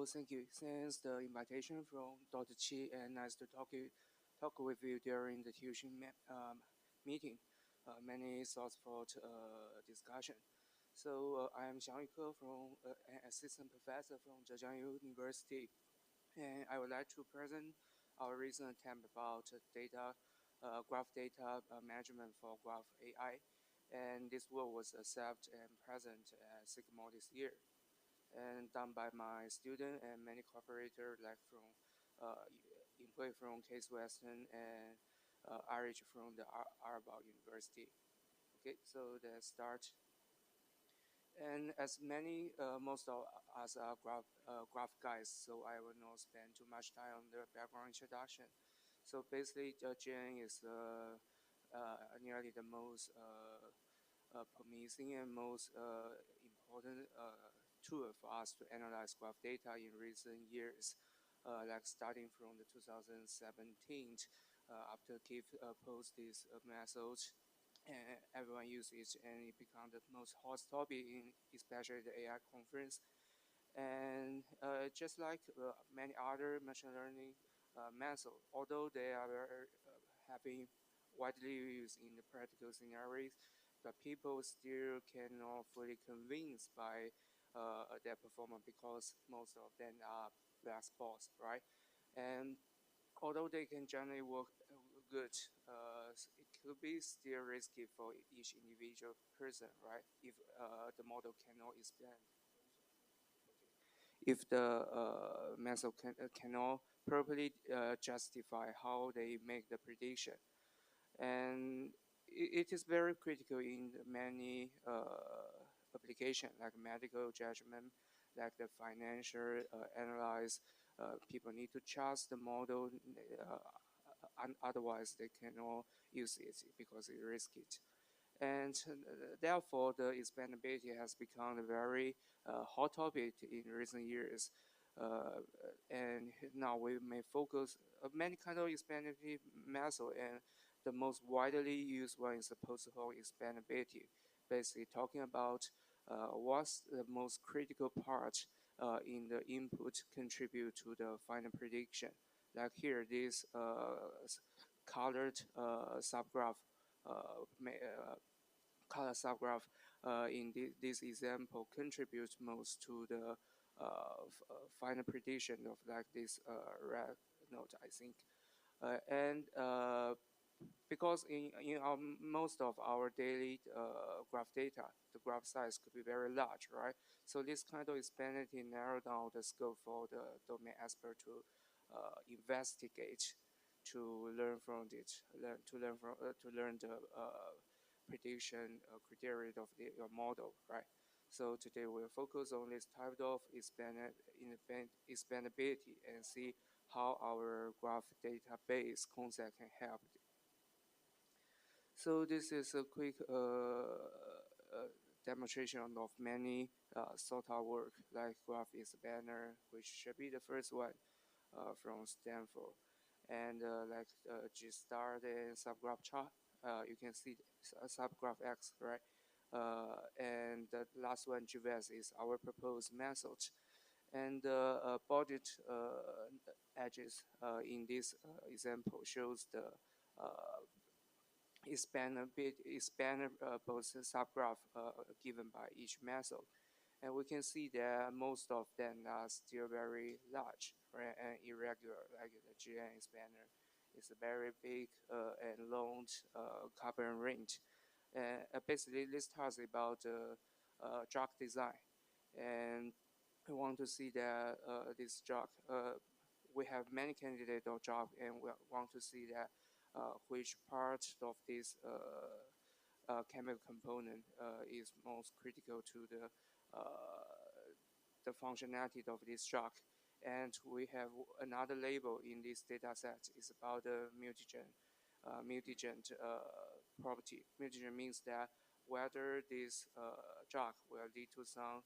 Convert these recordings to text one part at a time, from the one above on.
So thank you. Thanks the invitation from Dr. Chi, and nice to talk with you during the tuition meeting. Many thoughtful discussion. So I am Xiang Yuke from an assistant professor from Zhejiang University, and I would like to present our recent attempt about graph data management for graph AI. And this work was accepted and present at SIGMOD this year, and done by my student and many collaborators like from employee from Case Western and Irish from the Araba University. Okay, so let's start. And as most of us are graph guys, so I will not spend too much time on the background introduction. So basically, GN is nearly the most promising and most important tool for us to analyze graph data in recent years, like starting from the 2017, after Keith posed this method, and everyone uses it, and it became the most hot topic in especially the AI conference. And just like many other machine learning methods, although they are having widely used in the practical scenarios, but people still cannot fully convinced by their performance because most of them are black spots, right? And although they can generally work good, it could be still risky for each individual person, right? If the model cannot explain, if the method cannot properly justify how they make the prediction. And it is very critical in many applications like medical judgment, like the financial analyze. People need to trust the model, otherwise they cannot use it because it risks it. And therefore, the expandability has become a very hot topic in recent years. And now we may focus many kind of expandability method, and the most widely used one is the post-hoc expandability, basically talking about what's the most critical part in the input contribute to the final prediction. Like here, this colored subgraph color subgraph in this example contributes most to the final prediction of like this red note, I think. And because in most of our daily graph data, the graph size could be very large, right? So this kind of expandability narrow down the scope for the domain expert to investigate, to learn from it, to learn the prediction criteria of your model, right? So today we'll focus on this type of expandability and see how our graph database concept can help. So this is a quick demonstration of many sort of work, like graph expander, which should be the first one from Stanford, and like G-star and subgraph chart. You can see subgraph X, right? And the last one, GVS, is our proposed method. And the bodied edges in this example shows the expand both subgraph given by each method. And we can see that most of them are still very large, right, and irregular, like the GN expander. It's a very big and long carbon range. Basically, this tells about the drug design. And we want to see that this drug, we have many candidates of drug, and we want to see that which part of this chemical component is most critical to the functionality of this drug. And we have another label in this data set. It's about the mutagen property. Mutagen means that whether this drug will lead to some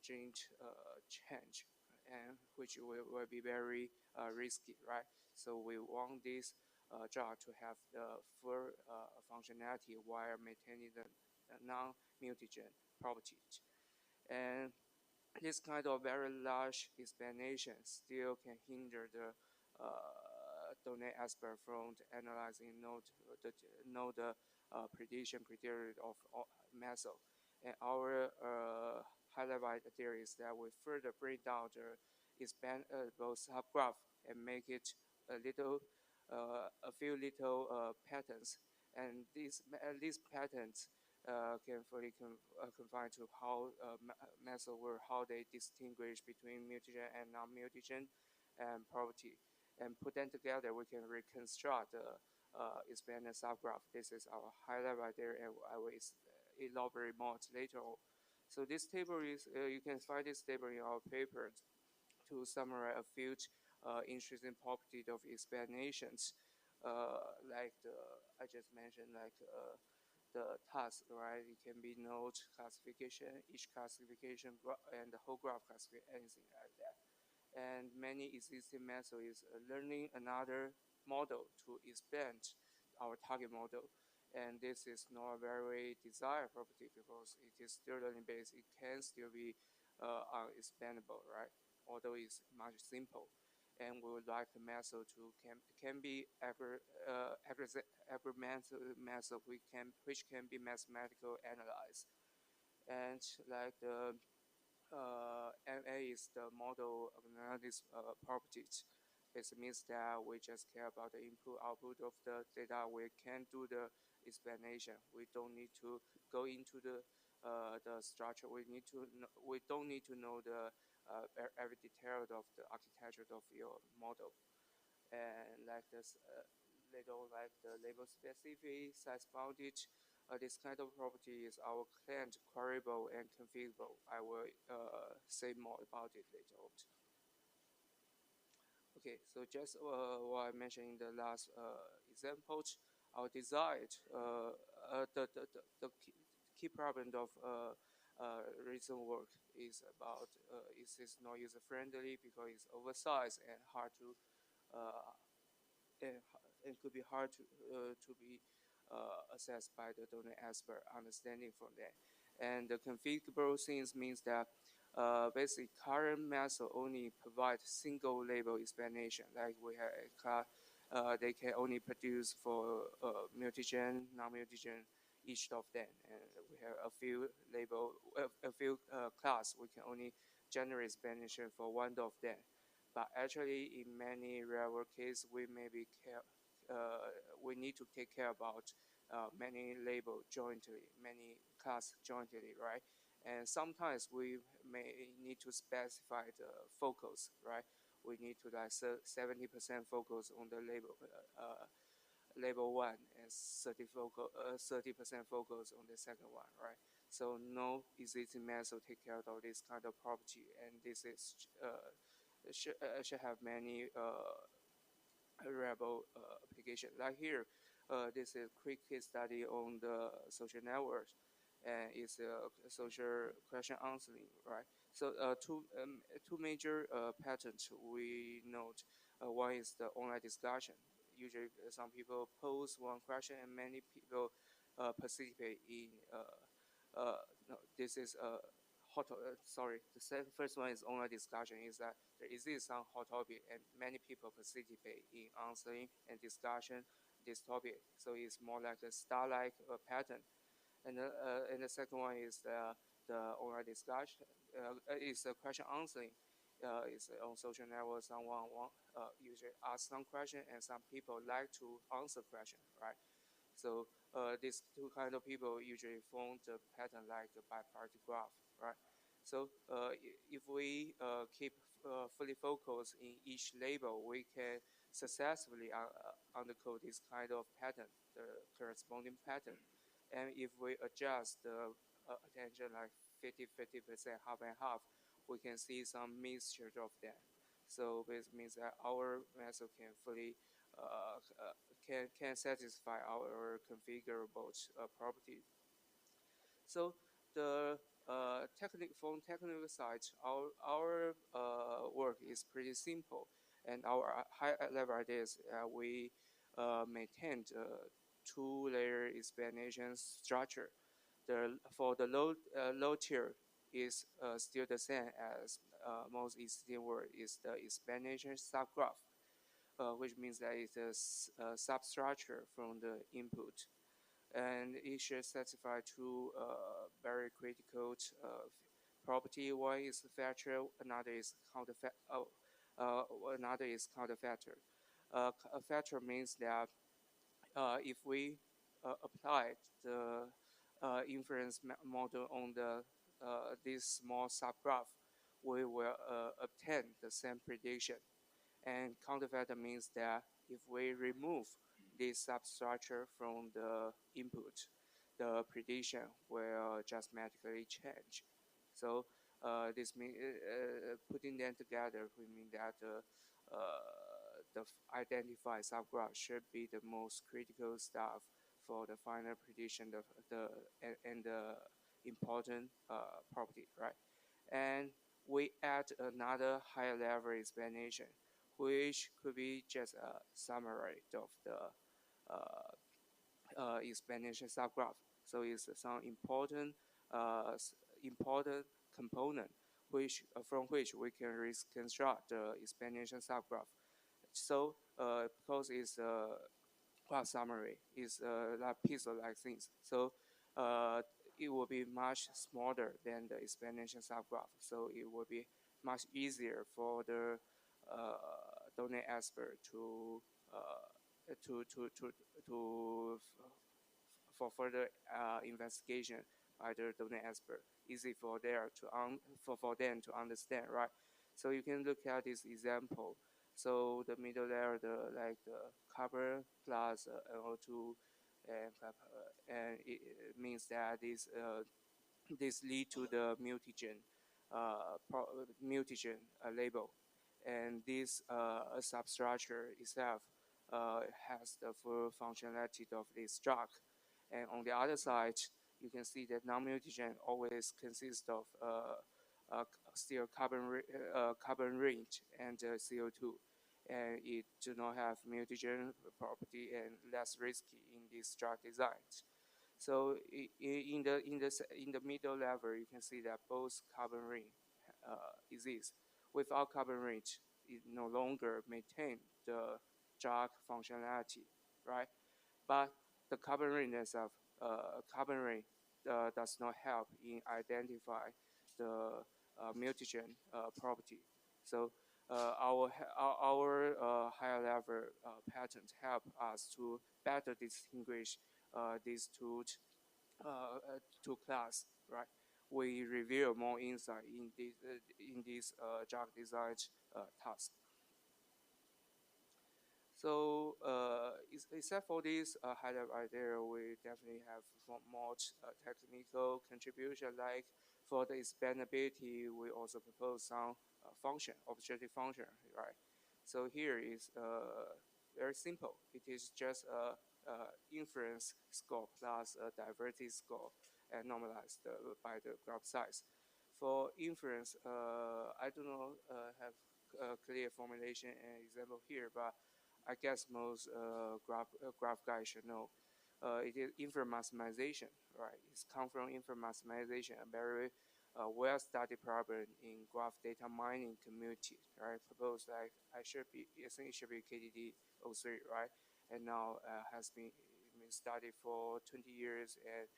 gene change, and which will be very risky, right? So we want this drug to have the full functionality while maintaining the non-mutagen properties. And this kind of very large explanation still can hinder the Donnet-Esper from analyzing node prediction period of meso. And our high-level theory is that we further break down the expandable subgraph and make it a few little patterns, and these patterns can fully confine to how meso work, how they distinguish between mutagen and non-mutagen and property. And put them together, we can reconstruct the expanded subgraph. This is our high-level idea, and I will elaborate more later on. So this table is, you can find this table in our paper to summarize a few interesting properties of explanations, like I just mentioned, like the task, right? It can be node classification, each classification, and the whole graph classification, anything like that. And many existing methods is learning another model to expand our target model. And this is not a very desired property because it is still learning based. It can still be unexpandable, right? Although it's much simple. And we would like the method to can be every method which can be mathematical analyzed. And like the MA is the model of analysis properties. It means that we just care about the input output of the data. We can do the explanation. We don't need to go into the structure. We don't need to know the every detail of the architecture of your model. And like this little like the label specific, size bounded, this kind of property is our client queryable and configurable. I will say more about it later on. Okay, so just what I mentioned in the last example, our design, the key problem of recent work is about is this not user friendly because it's oversized and hard to and could be hard to be assessed by the Donnet-Esper understanding from that. And the configurable things means that basically current method only provide single label explanation. Like we have a class, they can only produce for mutagen, non-mutagen, each of them. And we have a few label, a few class, we can only generate explanation for one of them. But actually, in many real world cases, we maybe we need to take care about many labels jointly, many class jointly, right? And sometimes we may need to specify the focus, right? We need to like 70% focus on the label one and 30% focus on the second one, right? So no existing method take care of this kind of property, and this is should have many reliable application. Like here, this is a quick case study on the social networks, and it's a social question answering, right? So two major patterns we note. One is the online discussion. Usually, some people pose one question, and many people participate in. No, this is a hot. Sorry, the first one is online discussion. Is that there exists some hot topic, and many people participate in answering and discussion this topic. So it's more like a star-like pattern. And the second one is the online discussion. It's a question answering. It's on social network. Someone usually ask some question, and some people like to answer question, right? So these two kind of people usually form the pattern like a bipartite graph, right? So if we keep fully focused in each label, we can successfully undercode this kind of pattern, the corresponding pattern. And if we adjust the attention like 50%, half and half, we can see some mixture of them. So this means that our method can fully can satisfy our configurable property. So the from technical side, our work is pretty simple, and our high-level ideas we maintained two-layer explanation structure. For the low tier, is still the same as most existing word is the explanation subgraph, which means that it's a substructure from the input, and it should satisfy two very critical property. One is factor, another is another is counterfactor. A factor means that if we apply the inference model on the this small subgraph, we will obtain the same prediction. And counterfactor means that if we remove this substructure from the input, the prediction will just magically change. So this means putting them together, we mean that the identified subgraph should be the most critical stuff for the final prediction and the important property, right? And we add another higher level explanation, which could be just a summary of the explanation subgraph. So it's some important component from which we can reconstruct the explanation subgraph. So because it's a graph summary, it's like pixel-like things. So it will be much smaller than the explanation subgraph. So it will be much easier for the domain expert for further investigation by the domain expert. Easy for them to understand, right? So you can look at this example. So the middle layer, the copper plus NO2, and it means that this lead to the mutagen label, and this substructure itself has the full functionality of this drug. And on the other side, you can see that non-mutagen always consists of still carbon ring and CO2, and it do not have mutagen property and less risky in this drug design. So in the middle level, you can see that both carbon ring exist. Without carbon ring, it no longer maintain the drug functionality, right? But the carbon ring itself, does not help in identify the mutagen property. So our higher level patent help us to better distinguish these two class, right? We reveal more insight in this drug design task. So except for this high-level idea, we definitely have more technical contribution. Like for the expandability, we also propose some objective function, right? So here is very simple. It is just a inference score plus a diversity score and normalized by the graph size. For inference, I do not have a clear formulation and example here, but I guess most graph guys should know. It is inference maximization, right? It's come from inference maximization, a very well-studied problem in graph data mining community, right? Proposed like I think it should be KDD 03, right? And now has been studied for 20 years, and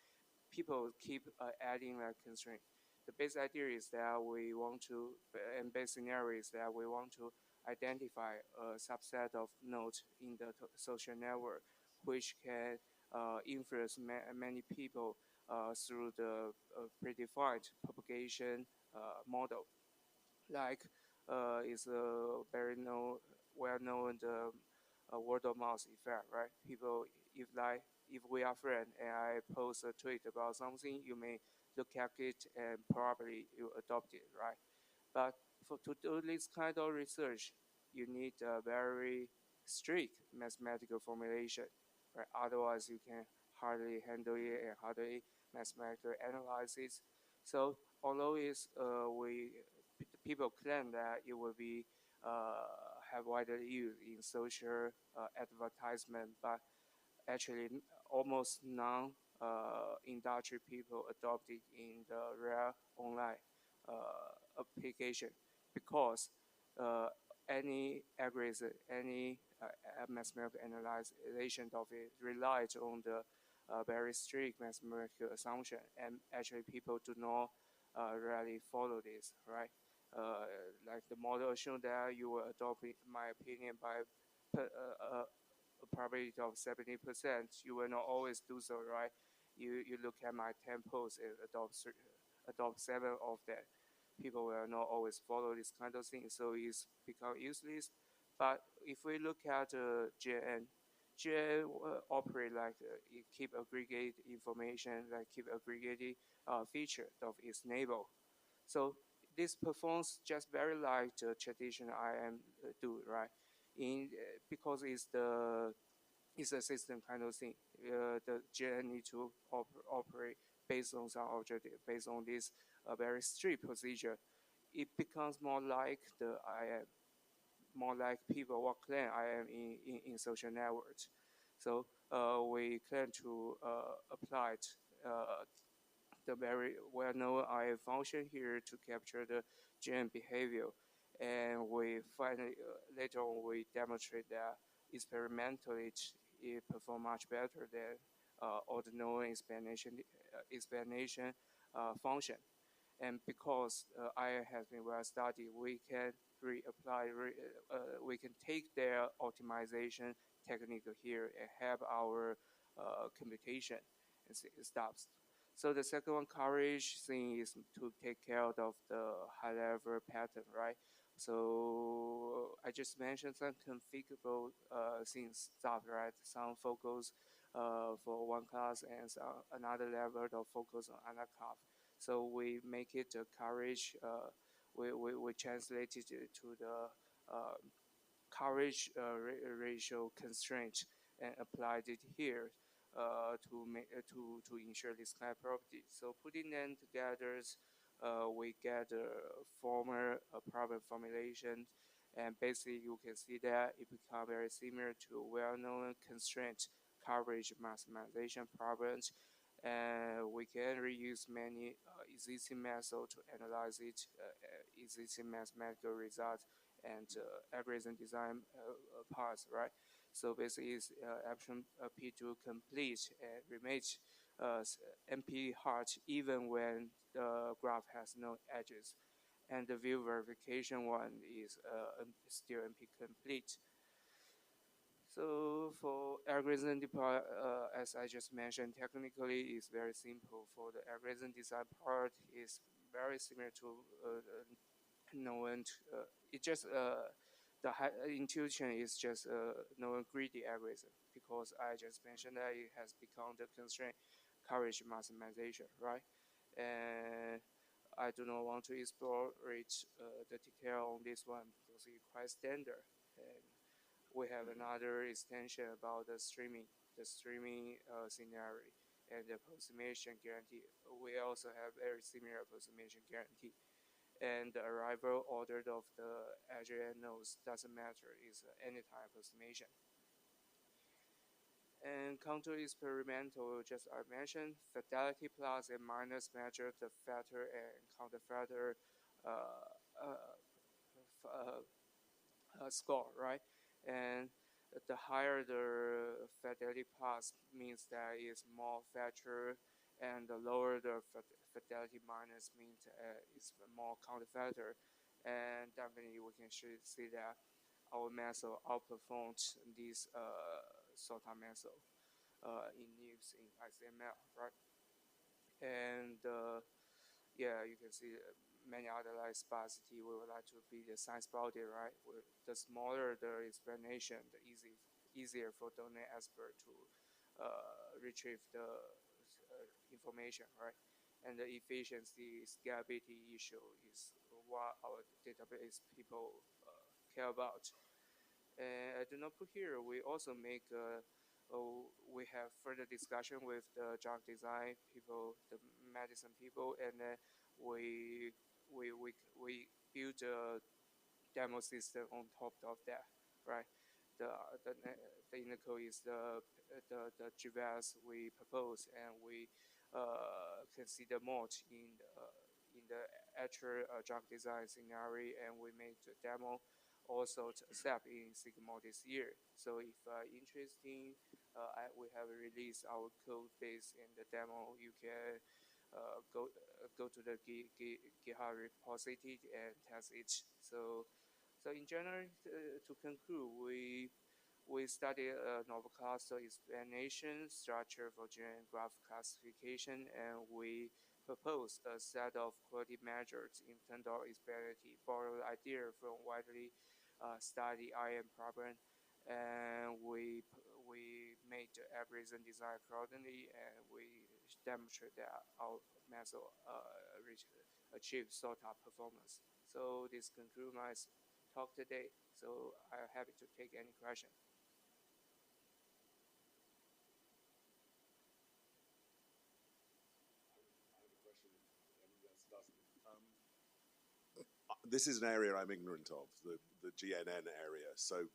people keep adding that constraint. The basic idea is that we want to, and base scenario is that we want to identify a subset of nodes in the social network, which can influence many people through the predefined propagation model. Like is a very well-known word of mouth effect, right? People, if we are friends and I post a tweet about something, you may look at it and probably you adopt it, right? But to do this kind of research, you need a very strict mathematical formulation, right? Otherwise, you can hardly handle it and hardly mathematically analyze it. So although people claim that it will be have wider use in social advertisement, but actually almost none industry people adopt it in the real online application, because any algorithm, any mathematical analyzation of it relies on the very strict mathematical assumption, and actually people do not really follow this, right? Like the model assumes that you will adopt, in my opinion, by a probability of 70%. You will not always do so, right? You look at my 10 posts and adopt 7 of that. People will not always follow this kind of thing, so it's become useless. But if we look at GNN, GNN operate like it keep aggregate information, like keep aggregating feature of its neighbor. So this performs just very like the traditional IM do, right? Because it's a system kind of thing. The GNN need to operate based on some objective, based on this very strict procedure. It becomes more like the IM, more like people what claim IM in social networks. So we plan to apply the very well-known IM function here to capture the GNN behavior. And we finally, later on, we demonstrate that experimentally it performs much better than all the known explanation function. And because AI has been well studied, we can reapply, we can take their optimization technique here and have our computation and stops. So the second one, coverage thing, is to take care of the high-level pattern, right? So I just mentioned some configurable things, stuff, right? Some focus for one class and another level of focus on another class. So we make it a coverage. We translate it to the coverage ratio constraint and applied it here to ensure this kind of property. So putting them together, we get a formal problem formulation, and basically you can see that it becomes very similar to well-known constraint coverage maximization problems. And we can reuse many existing methods to analyze it, existing mathematical results and algorithm design parts, right? So basically, it's option P2 complete and remains NP hard even when the graph has no edges. And the view verification one is still NP complete. So for algorithm deploy, as I just mentioned, technically it's very simple. For the algorithm design part, is very similar to known. It just the intuition is just known greedy algorithm, because I just mentioned that it has become the constraint coverage maximization, right? And I do not want to explore the detail on this one because it's quite standard. And we have another extension about the streaming scenario and the approximation guarantee. We also have very similar approximation guarantee. And the arrival order of the Azure nodes doesn't matter, it's anytime approximation. And counter experimental, just I mentioned, fidelity plus and minus measure the factor and counterfactor score, right? And the higher the fidelity plus means that it's more factor, and the lower the fidelity minus means it's more counterfactor. And definitely we can see that our method outperforms this SOTA method in use in XML, right? And yeah, you can see many other like sparsity. We would like to be the science body, right? The smaller the explanation, the easier for domain expert to retrieve the information, right? And the efficiency, scalability issue is what our database people care about. And I do not put here. We also make we have further discussion with the drug design people, the medicine people, and then we build a demo system on top of that, right? the inner code is the GVS we propose, and we can see the mode in the actual drug design scenario, and we made the demo also to accept in Sigma this year. So if interesting, we have released our code base in the demo. You can go to the GitHub repository and test it. So in general, to conclude, we studied a novel cluster explanation structure for GNN graph classification, and we proposed a set of quality measures in terms of experience, borrowed idea from widely studied IM problem, and we made the algorithm design accordingly, and we demonstrate that our method achieve sort-of performance. So this concludes my talk today. So I'm happy to take any question. This is an area I'm ignorant of, the GNN area. So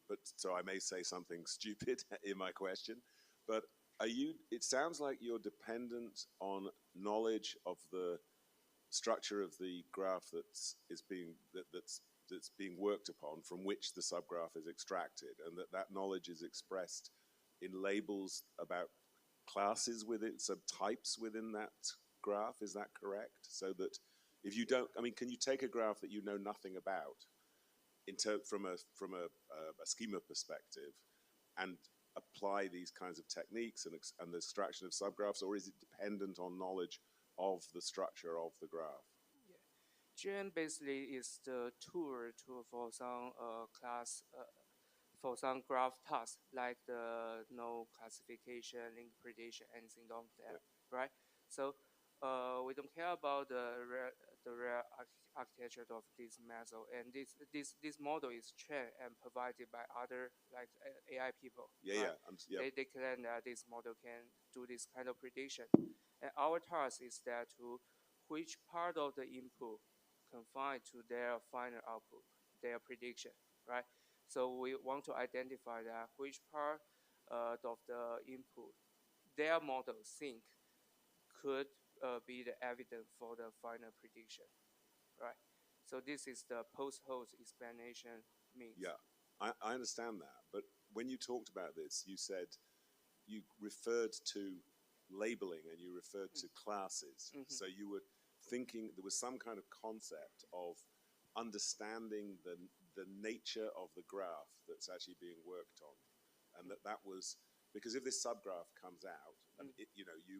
I may say something stupid in my question, but it sounds like you're dependent on knowledge of the structure of the graph that's being worked upon, from which the subgraph is extracted, and that knowledge is expressed in labels about classes within, subtypes within that graph. Is that correct? So that if you don't, I mean, can you take a graph that you know nothing about from a schema perspective and apply these kinds of techniques and the extraction of subgraphs, or is it dependent on knowledge of the structure of the graph? Yeah, GN basically is the tool for some for some graph tasks like the node classification, link prediction, anything like that, right? So we don't care about the real architecture of this method, and this model is trained and provided by other like AI people. Yeah, right? yeah. They claim that this model can do this kind of prediction, and our task is that to which part of the input confined to their final output, their prediction, right? So we want to identify that which part of the input their model think could be the evidence for the final prediction, right? So this is the post-host explanation means. Yeah, I understand that. But when you talked about this, you said you referred to labeling and you referred to classes. Mm-hmm. So you were thinking there was some kind of concept of understanding the nature of the graph that's actually being worked on, and that was because if this subgraph comes out, and you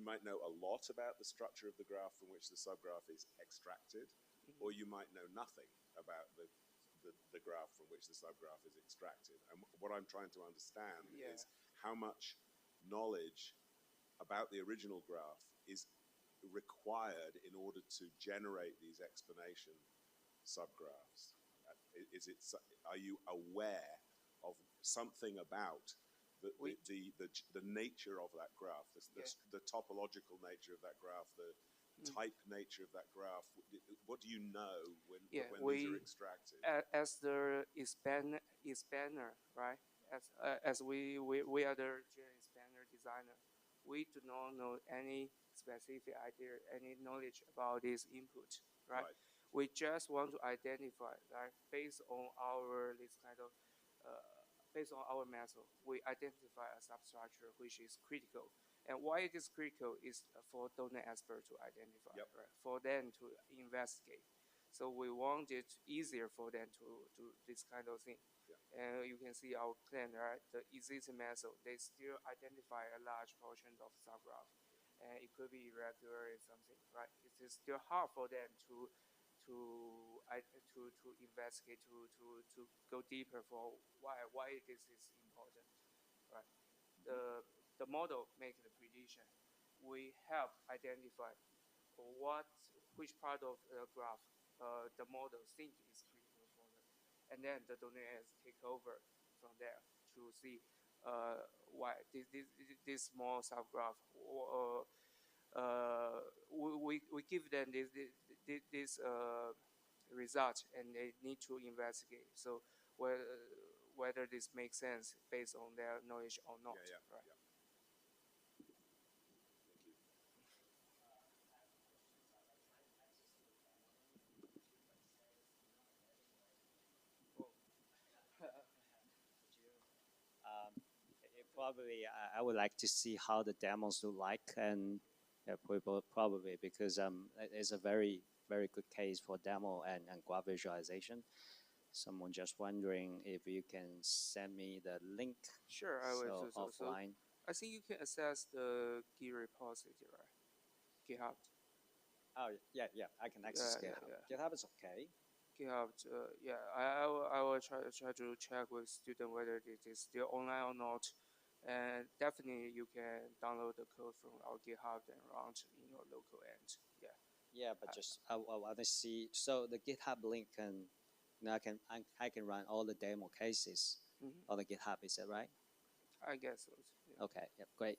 might know a lot about the structure of the graph from which the subgraph is extracted, or you might know nothing about the graph from which the subgraph is extracted. And what I'm trying to understand is how much knowledge about the original graph is required in order to generate these explanation subgraphs. Are you aware of something about the nature of that graph, the topological nature of that graph, the type nature of that graph? What do you know when these are extracted? As the expander, right? As we are the expander designer, we do not know any specific idea, any knowledge about this input, right? We just want to identify, right? Based on our method, we identify a substructure which is critical. And why it is critical is for domain expert to identify, right? For them to investigate. So we want it easier for them to do this kind of thing. And you can see our claim, right? The existing method, they still identify a large portion of subgraph. And it could be irregular or something, right? It is still hard for them to investigate, to go deeper for why this is important, right? The model make the prediction. We help identify which part of the graph the model think is critical for them, and then the domain take over from there to see why this small subgraph. We give them this result, and they need to investigate. So whether this makes sense based on their knowledge or not. Yeah, yeah, Right. yeah. Probably, I would like to see how the demos look like, and probably because it's a very good case for demo and graph visualization. Someone just wondering if you can send me the link. Sure, I will do so. So offline. I think you can access the Git repository, right? GitHub. Oh yeah, I can access Yeah, GitHub. yeah. GitHub is okay. GitHub. Yeah, I will try to check with student whether it is still online or not. And definitely you can download the code from our GitHub and run it in your local end. Yeah. Yeah, but just I want to see. So the GitHub link can, I can run all the demo cases Mm-hmm. on the GitHub. Is that right? I guess so. Yeah. Okay. Yep. Great.